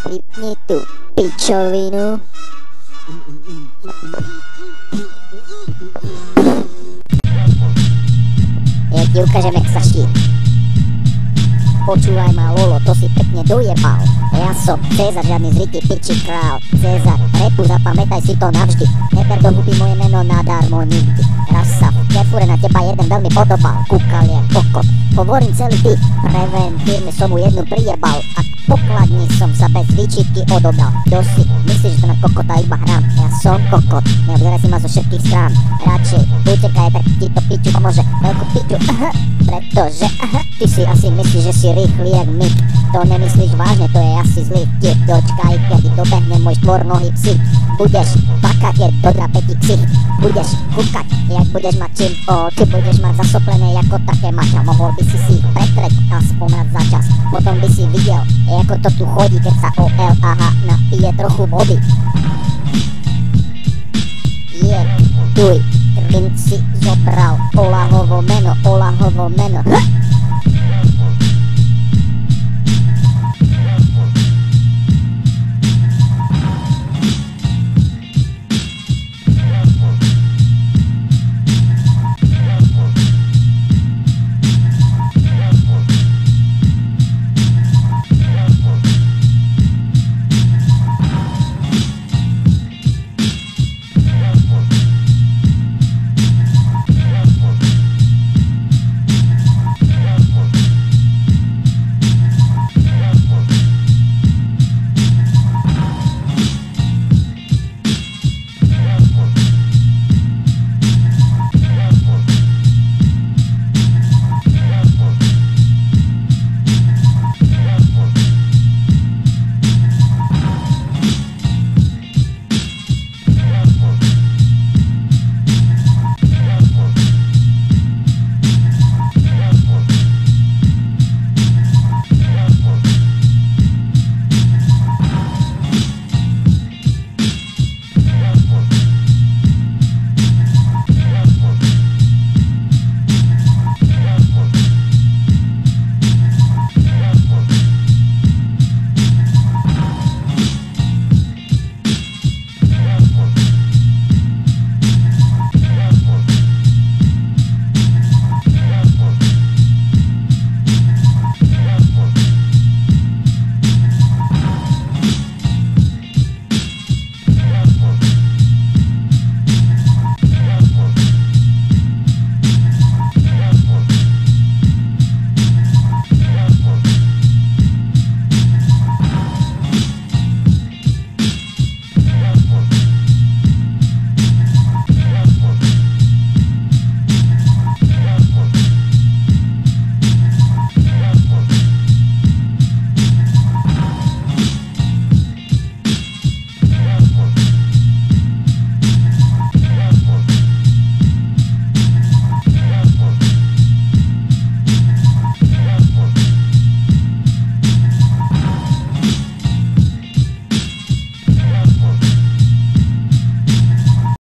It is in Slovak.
Vypni tu pičovinu. Ja ti ukážem, jak sa šíri. Počúvaj ma, Lolo, to si pekne dojebal. Ja som Cezar, žiadny zritý piči král. Cezar, repu, zapamätaj si to navždy. Neber do huby moje meno nadarmo nikdy. Raz sa v Carrefoure na teba jeden veľmi podobal. Kúkal je kokot, hovorím celý ty. Preventívne som mu jednu prijebal. A pokladni som sa bez výčitky odobral. Kto si myslíš, že to na kokota iba hrám? Ja som kokot, neobzeraj si ma zo všetkých strán. Radšej utekaj, tak ti to piču pomôže. Veľkú piču, pretože ty si asi myslíš, že si rýchly jak my. To nemyslíš vážne, to je asi zlý vtip. Dočkaj, kedy dobehne môj štvornohý psík. Budeš plakať, keď dodrape ti ksich. Budeš kúkať, jak budeš mať čím. Ty budeš mať zasoplené ako také mača. Mohol by si ich pretreť aspoň raz za čas. Potom by si videl, ako to tu chodí, keď sa OLAH napije trochu vody. Tuj, Trin si zobral Olahovo meno, Olahovo meno.